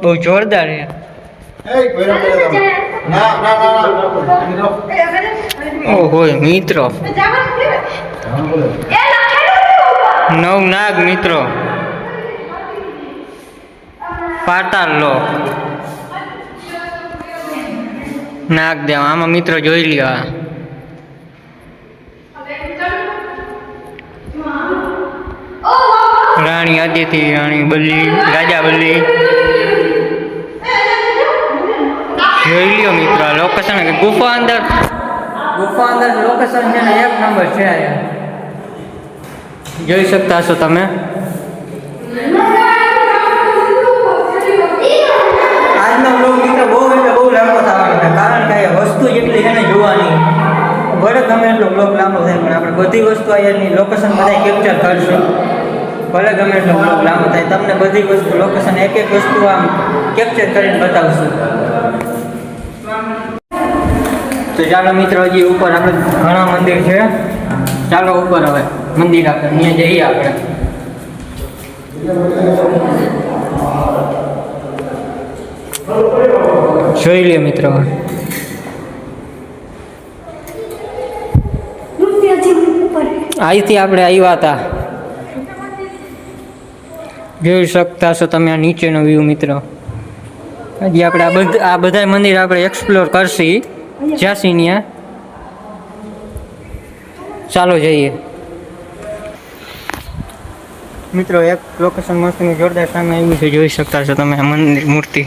બહુ જોરદાર છે. ઓહો મિત્રો, નવનાગ મિત્રો, પાતાળ લોક, નાગદેવ. આમાં મિત્રો જોઈ લ્યો, રાણી અદિતિ, રાણી બલ્લી, રાજા બલ્લી. જોઈ લ્યો મિત્રો લોકેશન, ગુફા અંદર લોકેશન છે ને એક નંબર છે. જોઈ શકતા છો તમે. આજનો બ્લોગ મિત્રો બહુ લાંબો થવાનો છે, કારણ કે વસ્તુ જેટલી છે ને જોવાની, ભલે ગમે એટલો બ્લોગ લાંબો થાય પણ આપણે બધી વસ્તુ અહીંયાની લોકેશન બધા કેપ્ચર કરશું. ભલે ગમે એટલો બ્લોગ લાંબો થાય, તમને બધી વસ્તુ લોકેશન એક વસ્તુ આમ કેપ્ચર કરીને બતાવશું. તો ચાલો મિત્રો, હજી ઉપર આપણે ઘણા મંદિર છે. ચાલો ઉપર હવે મંદિર આપણે ત્યાં જઈએ. આપણે જોઈ લે મિત્રો, અહીંથી આપણે આવ્યા હતા. જોઈ શકતા છો તમે આ નીચેનો વ્યૂ મિત્રો. હજી આપણે આ બધા મંદિર આપણે એક્સપ્લોર કરશી જ્યાંસી ત્યાં. ચાલો જઈએ મિત્રો. એક લોકેશન મસ્તનું જોરદાર સામે આવ્યું છે, જોઈ શકતા છો તમે મંદિર મૂર્તિ.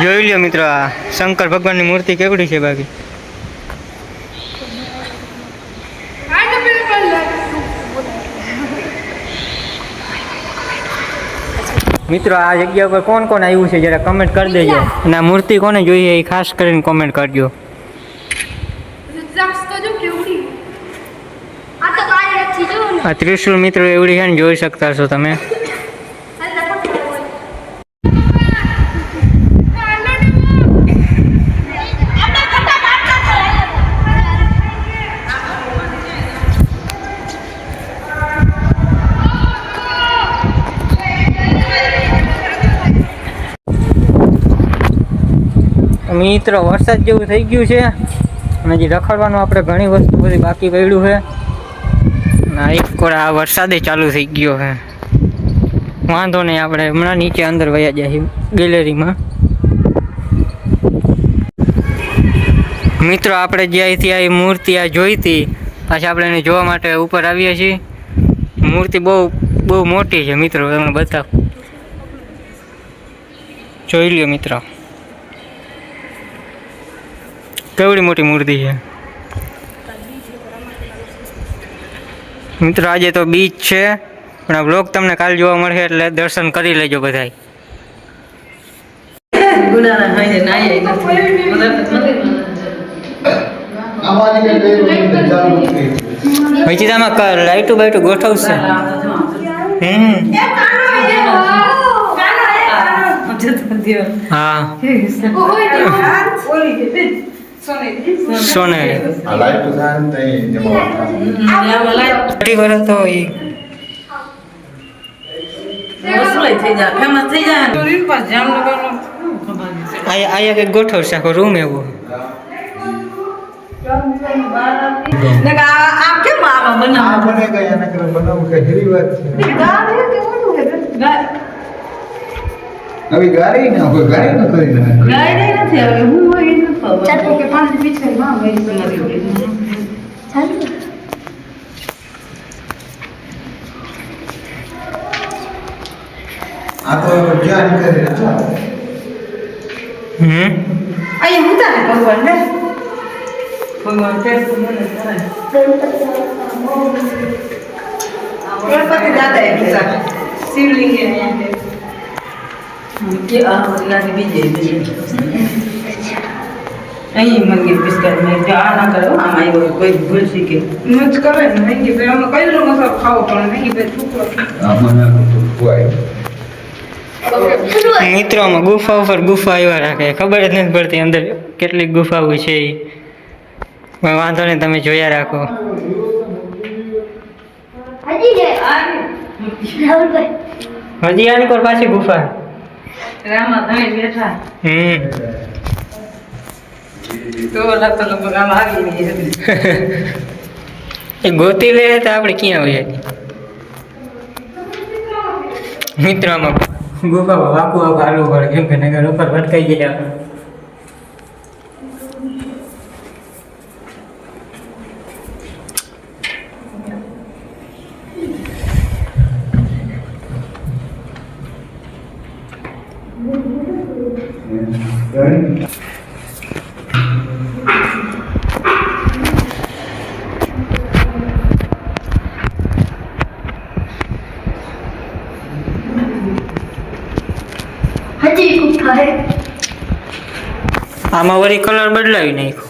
જોઈ લ્યો મિત્રો, આ શંકર ભગવાનની મૂર્તિ કેવડી છે. બાકી મિત્રો આ જગ્યા ઉપર કોણ કોણ આવ્યું છે જરા કમેન્ટ કરી દેજો, અને આ મૂર્તિ કોને જોઈએ એ ખાસ કરીને કોમેન્ટ કરજો. આ ત્રિશુલ મિત્રો એવડી છે ને, જોઈ શકતા છો તમે. મિત્રો વરસાદ જેવું થઈ ગયું છે, અને હજી રખડવાનું આપણે ઘણી વસ્તુ બધી બાકી પડ્યું છે. એક કોર આ વરસાદે ચાલુ થઈ ગયો છે. વાંધો નહીં, આપણે હમણાં નીચે અંદર વયા જાય ગેલેરીમાં. મિત્રો આપણે જ્યાંથી આ મૂર્તિ આ જોઈ હતી, પાછી આપણે એને જોવા માટે ઉપર આવીએ છીએ. મૂર્તિ બહુ મોટી છે મિત્રો, તમને બતાવ. જોઈ લ્યો મિત્રો, કેવડી મોટી મૂર્તિ છે મિત્રો. આજે તો બીચ છે, પણ આ બ્લોગ તમને કાલ જોવા મળશે, એટલે દર્શન કરી લેજો બધાય. પછી આમાં લાઈટું બાઈટું ગોઠવશે. હા સોને આયા કઈક ગોઠવશે આખો રૂમ એવો. હવે ગાડી ના હોય, ગાડી ન કરી ના ગાડી નથી. હવે હું હોય ન ખબર ચાલો કે પાંચ પીછે માં હોય ચાલો. આ તો જ્યાં કરે ચાલો. અહીંયા ઉતારે ભગવાન ને ભગવાન તે મને કરે ગણપતિ દાદા એ કીધા શિવલિંગ એ કે આ ઓલાની બીજે અહીં મંગી બિસ્કટ મેં જો આ ના કરો આમાં આવ્યો કોઈ ભૂલ શીખે મત કરે ને નહીં કે આમાં કઈ રો મસાલો ખાવો પણ નહીં કે છોકરો આમાં ના કોઈ મિત્રોમાં ગુફા ઉપર ગુફા આવ્યા રાખે, ખબર જ નથી પડતી અંદર કેટલીક ગુફાઓ છે. વાંધો નહીં, તમે જોયા રાખો. હજી છે રાહુલભાઈ હજી આની પર પાછી ગુફા. રામા ધણી બેઠા તો લગતો લગભગ આમ આવી ગઈ. એ ગોતી લે તો આપણે ક્યાં હોઈએ મિત્રો. આમાં ગુફામાં વાકું વાકું હાલવું પડે કેમ કે નગર ઉપર ભટકાઈ ગયા આપણે. હજી ગુફા હે આમાં વળી કલર બદલાવી નાખ્યો.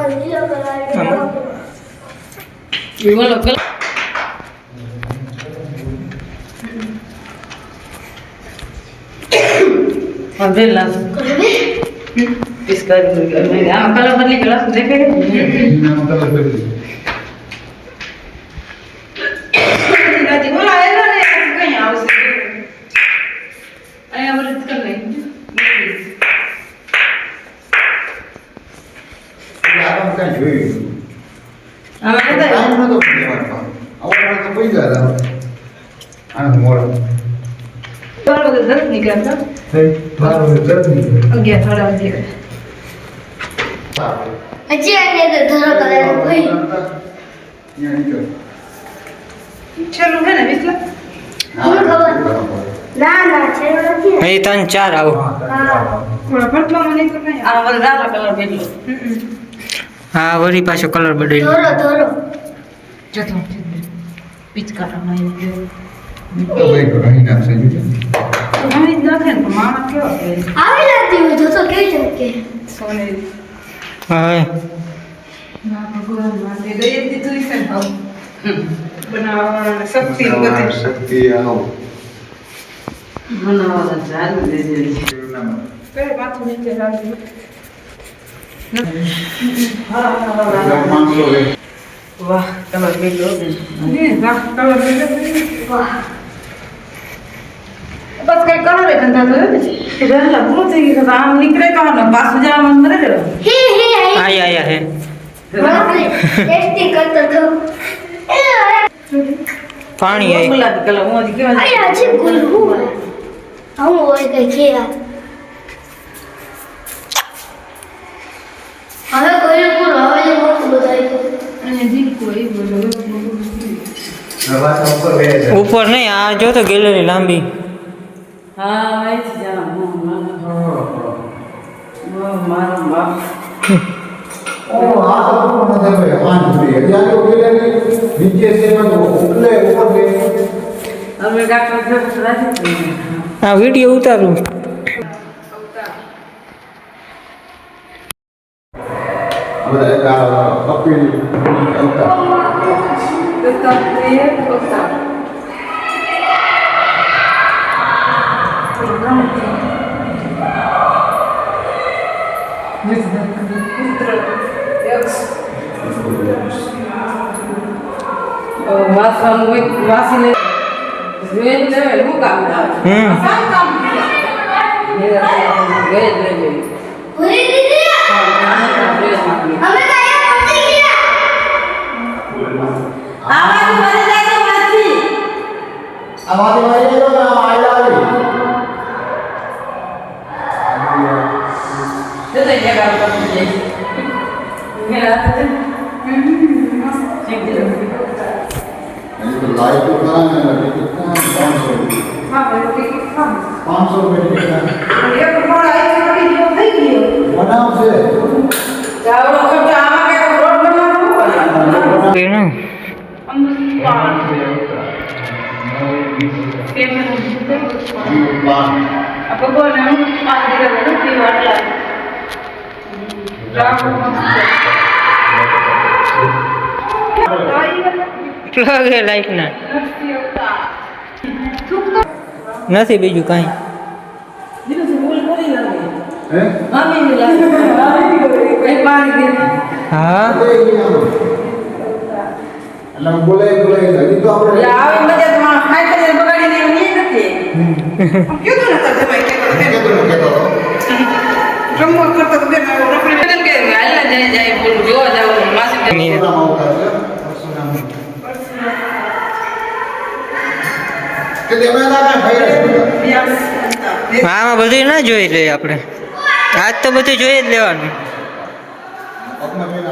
લીલો કલર બોલો કલ અબેલા इसका हां कलर बदली क्लास देखे राती बोला आएगा ने कहीं आवश्यक आया व्रत कर ले આરામ કાંઈ જોયું हमें पता है કામ નતો કરવાનો. આવો તો કોઈ ગયા આ મોડ पर वो दस निकलता મારો જલ્દી गया थोड़ा बजे હજી આને તો ધરો કલર કોઈ चलो है ना बिस्ला ના ના છે નથી અહીં 3-4 આવો. थोड़ा पतला मने तो नहीं आ वाला डाला कलर बेटलो હા વળી પાછો કલર બદલાવી. ધરો ધરો जतो पिच काटा माई ભાઈ ઘણી નાખશે हमें देखे तो मामा क्यों है આવી લાગતી હોય તો કેવી ચમકે सोने હવે ना भगवान माते गए थी तू इसे भाव बनावा शक्ति बते શક્તિ આવો बनावा जान दे दे पे बात नीचे डाल दे માણસો રે वाह कलर बेटलो नहीं वाह कलर बेटलो વાહ बस कई कलर है कंधा तो रहला बहुत ही का आम निकले कहां ना पास जा मंदिर रे હે હે આયા આયા હે. ટેસ્ટી કરતો તો પાણી આવી. गुलाबी कलर वो दिखे અરે આજે ગુલહુ હું હોય કે છે હવે કોઈ પૂરો હવે મોટું બધાય અને દિલ કોઈ બોલો નવા ઉપર વે છે ઉપર નહીં આ જો તો ગેલેરી લાંબી. हां मैं जा मार बाप ઓ આ તો મને ભાઈ વાન ઉડી એટલે ઓલે નીચે સેવન ઉપલે ઉપર બે हमें डॉक्टर से पूछा थी આ વિડીયો ઉતારું. હવે આ કપિલ આવતા तो तब ये होता वासी ले वो काम काम गए ले પૂરી દીદી અમે કાયા પહોંચી ગયા आवाज मर जाए तो वासी આવાજ વાળી તો ના આયલા આવી तो ये काम कर दे मेरा ठीक है તો લાઈટ તો કરાને કિતના 500 हां ठीक है 500 રૂપિયા एक थोड़ा आई छोटी जो થઈ ગયો બનાવશે ચાવડો ખબર આમાં કે રોડ બનાવવાનો તેનું apa gua nang panggil dulu di warla plug હે લાઈટ ના નથી બીજું કાંઈ. હે હા એટલે આમ બોલાય હજી તો આપણે આવે મજા તો માણસ ખાઈ ખાઈને બગાડીને એવું નહીં નથી. આમ કીધું ને તાર જમાઈ કહેતો હતો. જમવા કરતા તો બેન રખડી બેન કે હાલના જાય બોલું જોવા જાવ માસી પરશુરામ અવતાર છે પરશુરામ. કે તમે ના કાંઈ ખાઈ રહ્યા આમાં બધું ના જોઈ લઈએ આપણે આજ તો બધું જોઈ જ લેવાનું. આપના બેન